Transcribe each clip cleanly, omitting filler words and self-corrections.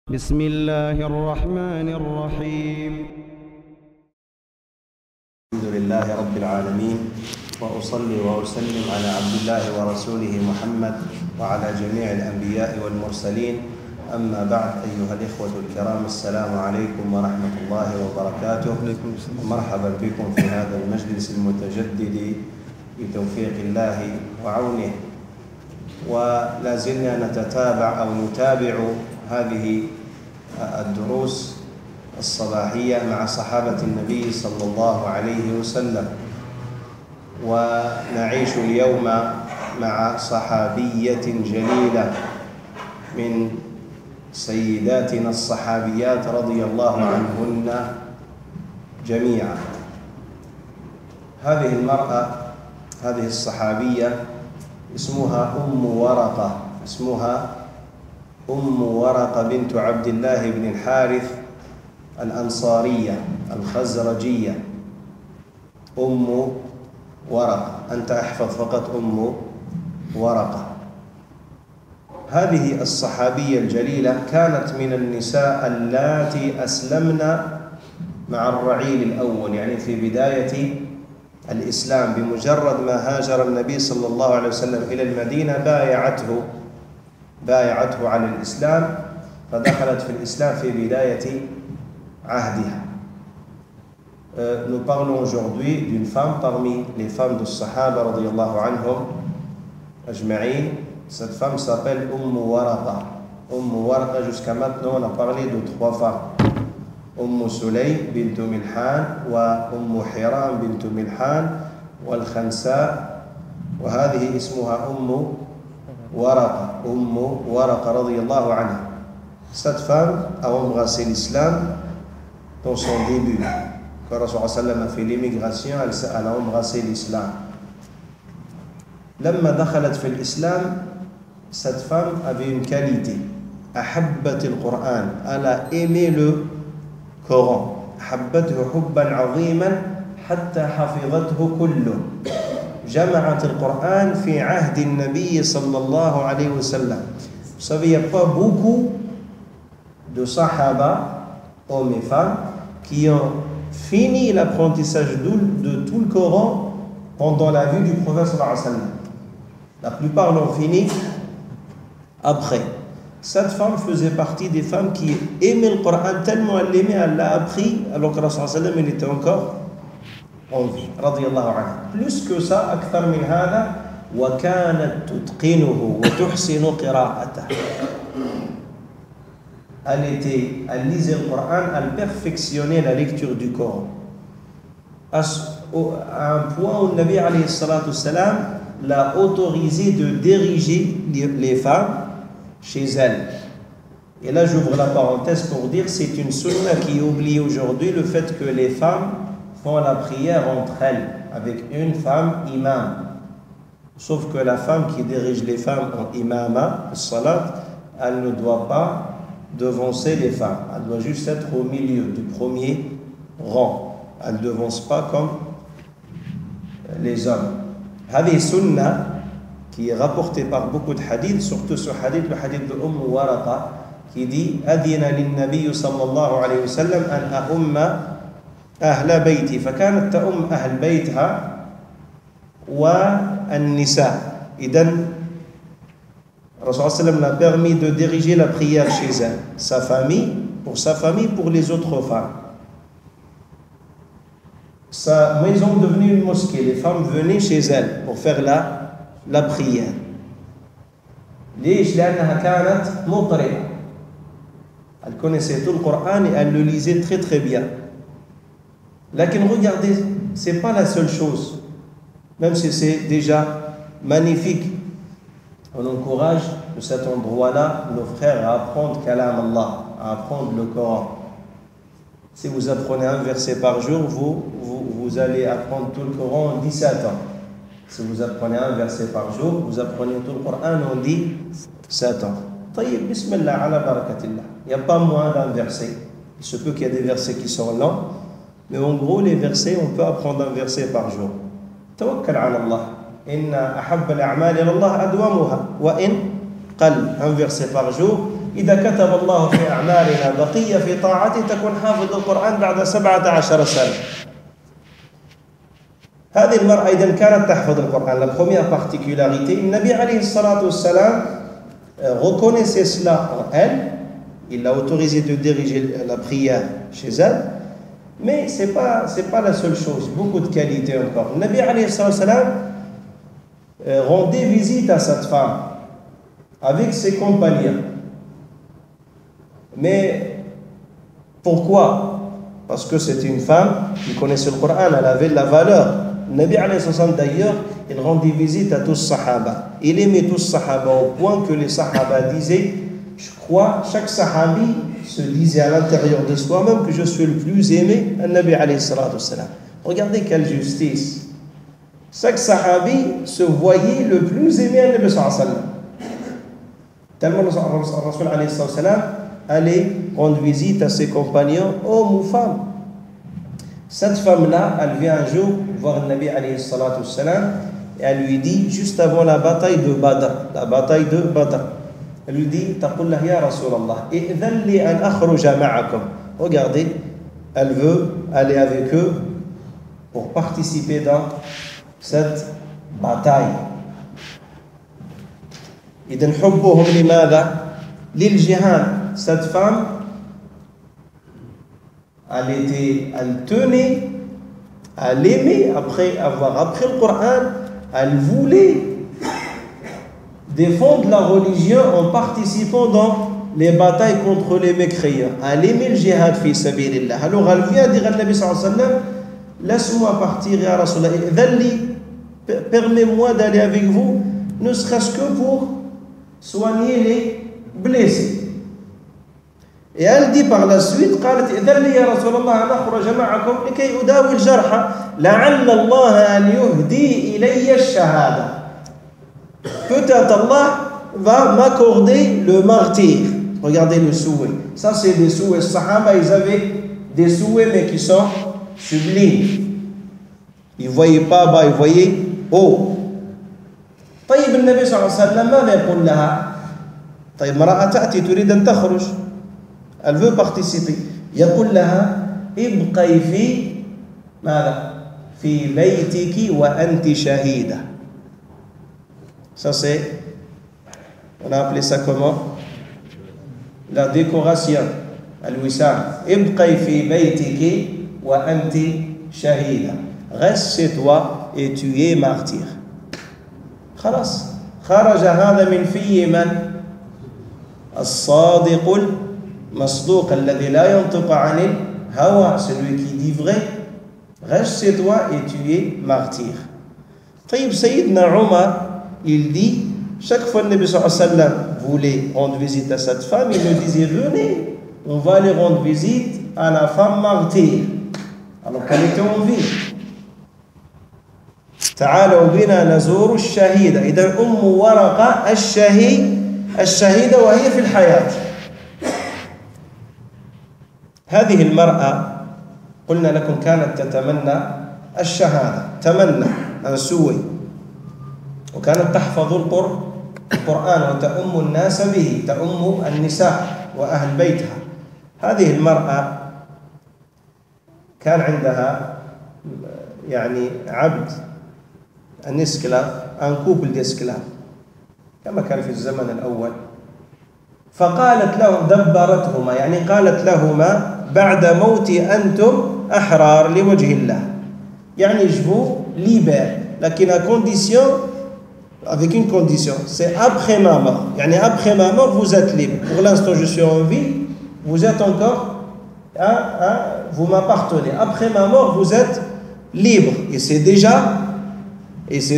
بسم الله الرحمن الرحيم. الحمد لله رب العالمين، وأصلي وأسلم على عبد الله ورسوله محمد وعلى جميع الأنبياء والمرسلين. أما بعد، أيها الإخوة الكرام، السلام عليكم ورحمة الله وبركاته. مرحبا بكم في هذا المجلس المتجدد بتوفيق الله وعونه. ولا زلنا نتابع هذه الدروس الصباحية مع صحابة النبي صلى الله عليه وسلم، ونعيش اليوم مع صحابية جليلة من سيداتنا الصحابيات رضي الله عنهن جميعا. هذه المرأة، هذه الصحابية اسمها أم ورقة بنت عبد الله بن الحارث الأنصارية الخزرجية. أم ورقة، أنت احفظ فقط أم ورقة. هذه الصحابية الجليلة كانت من النساء اللاتي أسلمن مع الرعيل الأول، يعني في بداية الإسلام. بمجرد ما هاجر النبي صلى الله عليه وسلم إلى المدينة بايعته على الإسلام، فدخلت في الإسلام في بداية عهدها. Nous parlons aujourd'hui d'une femme parmi les femmes de Sahaba radiyallahu anhum ajma'in. Cette femme s'appelle Waraka. Waraka, jusqu'à maintenant, on a parlé de 3 femmes. Sulaym bint Milhan, wa Hiram bint Milhan, wal Khansa, wa hadhihi ismuha Waraka radiyallahu anha. Cette femme a embrassé l'islam dans son début. Quand Rasul sallam a fait l'immigration, elle a embrassé l'islam. لما دخلت في الإسلام, cette femme avait une qualité. أحبت القرآن. Elle a aimé le Coran. أحبته حبا عظيما حتى حفظته كله. جمعت القرآن في عهد النبي صلى الله عليه وسلم. Vous savez, il n'y a pas beaucoup de Sahaba, hommes et femmes, qui ont fini l'apprentissage de tout le Coran pendant la vie du prophète sallallahu alayhi wa sallam. La plupart l'ont fini après. Cette femme faisait partie des femmes qui aimaient le Coran tellement elle l'aimait, elle l'a appris alors que Rasul sallallahu alayhi wa sallam était encore en vie. Radiyallahu anha. Plus que ça, أكثر من هذا, وكانت تتقنه وتحسن قراءته. Elle lisait le Coran, elle perfectionnait la lecture du Coran. À un point où le Nabi alayhi salatu salam l'a autorisé de diriger les femmes chez elle. Et là, j'ouvre la parenthèse pour dire c'est une sunna qui oublie aujourd'hui le fait que les femmes font la prière entre elles, avec une femme imam. Sauf que la femme qui dirige les femmes en imama, salat, elle ne doit pas devancer les femmes. Elle doit juste être au milieu du premier rang. Elle ne devance pas comme les hommes. Hadith sunna qui est rapporté par beaucoup de hadiths, surtout ce hadith, le hadith de Waraka, qui dit Adina lin-nabiy sallallahu alayhi wa sallam an a'umma ahla bayti. فكانت تأم أهل بيتها والنساء. إذن Rasul sallam l'a permis de diriger la prière chez elle, sa famille, pour les autres femmes. Sa maison devenue une mosquée, les femmes venaient chez elle pour faire la prière. ليش؟ لأنها كانت مقرئة. Elle connaissait tout le Coran et elle le lisait très très bien. Lakin regardez, c'est pas la seule chose, même si c'est déjà magnifique. On encourage de cet endroit-là nos frères à apprendre Kalam Allah, à apprendre le Coran. Si vous apprenez un verset par jour, vous allez apprendre tout le Coran en 17 ans. Si vous apprenez un verset par jour, vous apprenez tout le Coran en 17 ans. Tayyib, bismillah, ala barakatillah. Il n'y a pas moins d'un verset. Il se peut qu'il y ait des versets qui sont lents, mais en gros, les versets, on peut apprendre un verset par jour. Tawakkal ala Allah. Inna ahabba al-a'mal ila Allah adwamuha wa in qal. Un verset par jour, إذا كتب الله في أعمالنا بقية في طاعته تكون حافظ القرآن بعد 17 سنة. هذه المرأة إذا كانت تحفظ القرآن. La première particularité, Nabi alayhi salatu wassalam reconnaissait cela en elle. Il l'a autorisé de diriger la prière chez elle. Mais ce n'est pas la seule chose. Beaucoup de qualités encore. Nabi alayhi salatu wassalam rendait visite à cette femme avec ses compagnons. Mais pourquoi? Parce que c'était une femme qui connaissait le Coran, elle avait de la valeur. Nabi alayhi sallam d'ailleurs, il rendait visite à tous les sahaba. Il aimait tous les sahaba au point que les sahaba disaient, je crois, chaque sahabi se disait à l'intérieur de soi-même que je suis le plus aimé à Nabi alayhi sallam. Regardez quelle justice. Chaque sahabi se voyait le plus aimé à Nabi sallam. Tellement le Rasul alayhi sallam allait rendre visite à ses compagnons, hommes ou femmes. Cette femme-là, elle vient un jour voir le Nabi alayhi salatu wassalam et elle lui dit, juste avant la bataille de Badr, elle lui dit, taqul lah ya Rasulallah, i'dhan li an akhruja ma'akum. Regardez, elle veut aller avec eux pour participer dans cette bataille. إذن حبهم لماذا؟ للجهاد. Cette femme, elle tenait, elle aimait, après avoir appris le Coran, elle voulait défendre la religion en participant dans les batailles contre les mécréants. Elle aimait le jihad fi sabilillah. Alors elle vient dire à Nabi sallallahu alayhi wa sallam, laisse-moi partir ya Rasulallah, permets-moi d'aller avec vous, ne serait-ce que pour soigner les blessés. Et elle dit par la suite, قالت إذن لي يا رسول الله أن أخرج معكم لكي أداوي الجرحى لعل الله أن يهدي إلي الشهادة. Peut-être Allah va m'accorder le martyre. Regardez le souhait. Ça c'est des souhaits. Les Sahaba, ils avaient des souhaits mais qui sont sublimes. Ils ne voyaient pas bas, ils voyaient haut. طيب النبي صلى الله عليه وسلم ماذا يقول لها؟ طيب امرأة تأتي تريد أن تخرج. Elle veut participer. يقول لها ابقي في ماذا؟ في بيتك وأنت شهيدة. Ça c'est, on a appelé ça comment? La décoration. الوسام. ابقي في بيتك وأنت شهيدة. Reste chez toi et tu es martyr. خلاص. خرج هذا من في من؟ الصادق المصدوق الذي لا ينطق عن الهوى, celui qui dit vrai. Reste chez toi et tu es martyr. طيب Sayyidina Omar, il dit, chaque fois que le Nabi sallallahu alayhi wa sallam voulait rendre visite à cette femme, il me disait, venez, on va aller rendre visite à la femme martyre, alors qu'elle était en vie. تعالوا بنا نزور الشهيدة. إذا أم ورقة الشهيدة وهي في الحياة. هذه المرأة قلنا لكم كانت تتمنى الشهادة، تمنى أن سوي، وكانت تحفظ القرآن وتأم الناس به، تأم النساء وأهل بيتها. هذه المرأة كان عندها يعني عبد، un esclave, un couple d'esclaves كما كان في الزمن الأول. فقالت لهم، دبرتهما يعني قالت لهما بعد موتي أنتم أحرار لوجه الله، يعني je vous libère, لكن à condition, avec une condition, c'est après ma mort. يعني après ma mort vous êtes libre. Pour l'instant je suis en vie, vous êtes encore, vous m'appartenez. Après ma mort vous êtes libre, et c'est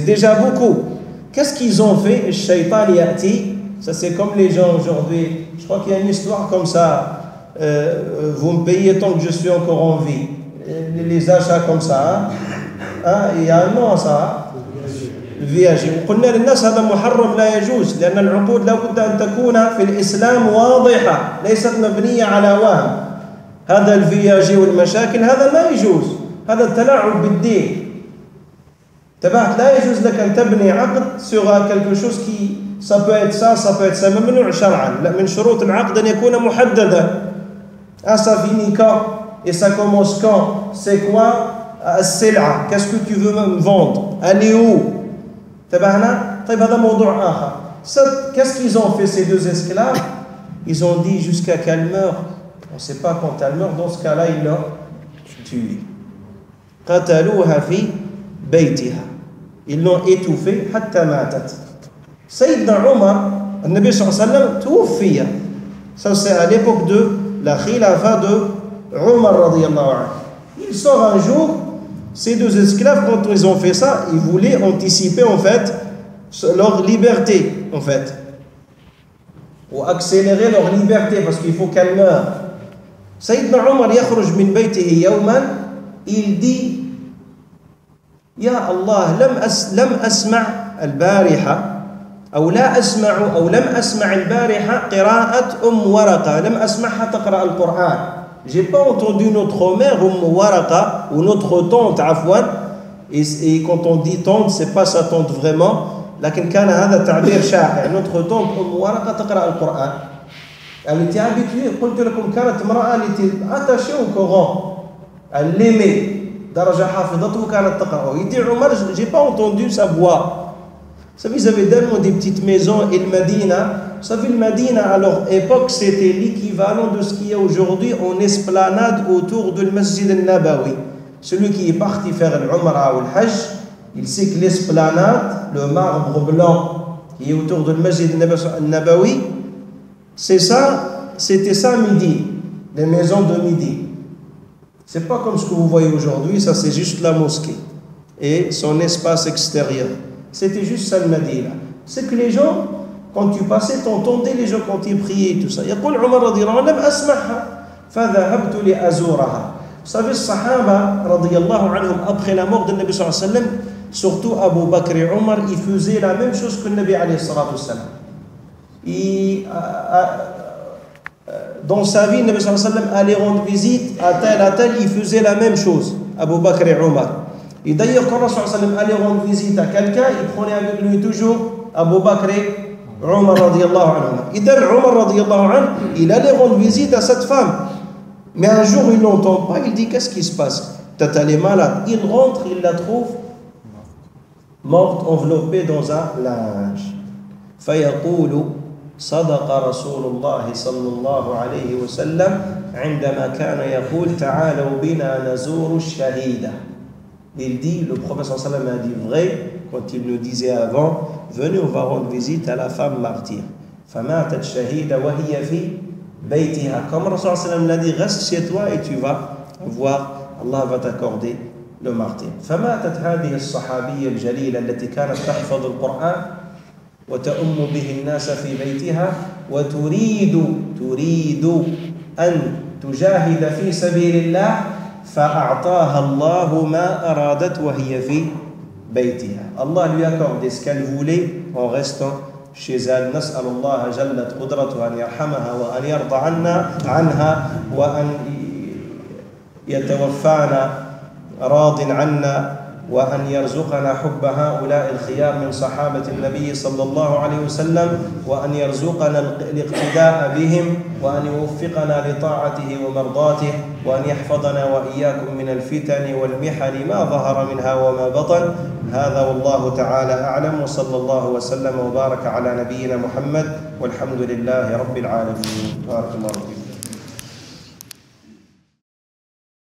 déjà beaucoup. Qu'est-ce qu'ils ont fait? Le shaitan yati, ça c'est comme les gens aujourd'hui. Je crois qu'il y a une histoire comme ça. Vous me payez tant que je suis encore en vie. Les achats comme ça. Il y a un nom ça. الفياجي. وقلنا للناس هذا محرم لا يجوز، لأن العقود لابد أن تكون في الإسلام واضحة، ليست مبنية على وهم. هذا الفياجي والمشاكل هذا ما يجوز، هذا التلاعب بالدين. تبعت لا يجوز لك أن تبني عقد sur quelque chose ça peut être ça, ça peut être ça. ممنوع شرعا. من شروط العقد أن يكون محددا. Ah, ça finit quand et ça commence quand? C'est quoi السلعة? Qu'est-ce que tu veux me vendre? Elle est où? تبعنا؟ طيب هذا موضوع آخر. Qu'est-ce qu'ils ont fait ces deux esclaves? Ils ont dit jusqu'à qu'elle meure. On ne sait pas quand elle meurt. Dans ce cas-là, ils l'ont tuée. قتلوها في بيتها. Ils l'ont étouffée حتى ماتت. سيدنا عمر, النبي صلى الله عليه وسلم توفي. Ça c'est à l'époque de la khilafa de Omar radiyallahu anhu. Il sort un jour, ces deux esclaves, quand ils ont fait ça, ils voulaient anticiper en fait leur liberté en fait. Ou accélérer leur liberté parce qu'il faut qu'elle meure. Sayyidina Omar yakhruj min baytihi yawman, il dit Ya Allah, lam asma' al-bariha أو لا أسمع أو لم أسمع البارحة قراءة ورقة لم أسمعها تقرأ القرآن. J'ai pas entendu notre mère Waraka ou notre tante عفوا. Et quand on dit tante, c'est pas sa tante vraiment. لكن كان هذا تعبير شائع. Notre tante Waraka تقرأ القرآن. Elle était habituée. قلت لكم كانت امرأة elle était attachée au Coran. Elle l'aimait. درجة حافظته كانت تقرأه. Il dit Omar, j'ai pas entendu sa voix. Vous savez, ils avaient tellement des petites maisons et le Medina. Vous savez, le Medina, à leur époque, c'était l'équivalent de ce qu'il y a aujourd'hui en esplanade autour de le Masjid al-Nabawi. Celui qui est parti faire l'Umrah ou le Hajj, il sait que l'esplanade, le marbre blanc qui est autour de le Masjid al-Nabawi, c'est ça, c'était ça midi, les maisons de midi. C'est pas comme ce que vous voyez aujourd'hui, ça c'est juste la mosquée et son espace extérieur. C'était juste ça le Madina. C'est que les gens, quand tu passais, t'entendais les gens quand ils priaient et tout ça. يقول عمر رضي الله عنه لم أسمعها فذهبت لأزورها. Vous savez, les Sahaba رضي الله عنهم après la mort de Nabi sallallahu alayhi wa sallam, surtout Abu Bakr et Omar, ils faisaient la même chose que le Nabi alayhi salatu wa sallam. Dans sa vie, Nabi sallallahu alayhi wa sallam allait rendre visite à tel, il faisait la même chose, Abu Bakr et Omar. Et d'ailleurs, quand Rasul allait rendre visite à quelqu'un, il prenait avec lui toujours Abu Bakr et Omar radiyallahu anhu. Et donc, Omar radiyallahu anhu, il allait rendre visite à cette femme. Mais un jour, il ne l'entend pas, il dit, qu'est-ce qui se passe? Peut-être elle est malade. Il rentre, il la trouve morte, enveloppée dans un linge. فيقول صدق رسول الله صلى الله عليه وسلم عندما كان يقول تعالوا بنا نزور الشهيدة. Il dit, le prophète sallallahu alayhi wa sallam a dit vrai quand il nous disait avant, venez, on va rendre visite à la femme martyre. فماتت شهيدة وهي في بيتها. Comme Rasul sallallahu alayhi wa sallam l'a dit, reste chez toi et tu vas voir, Allah va t'accorder le martyr. فماتت هذه الصحابية الجليلة التي كانت تحفظ القرآن وتؤم به الناس في بيتها وتريد أن تجاهد في سبيل الله فأعطاها الله ما أرادت وهي في بيتها. Allah lui a accordé ce qu'elle voulait en restant chez elle. نسأل الله جلت قدرته أن يرحمها وأن يرضى عنها وأن يتوفانا راض عنا وأن يرزقنا حب هؤلاء الخيار من صحابة النبي صلى الله عليه وسلم وأن يرزقنا الاقتداء بهم وأن يوفقنا لطاعته ومرضاته وأن يحفظنا وإياكم من الفتن والمحن ما ظهر منها وما بطن. هذا والله تعالى أعلم وصلى الله وسلم وبارك على نبينا محمد والحمد لله رب العالمين. بارك الله فيكم.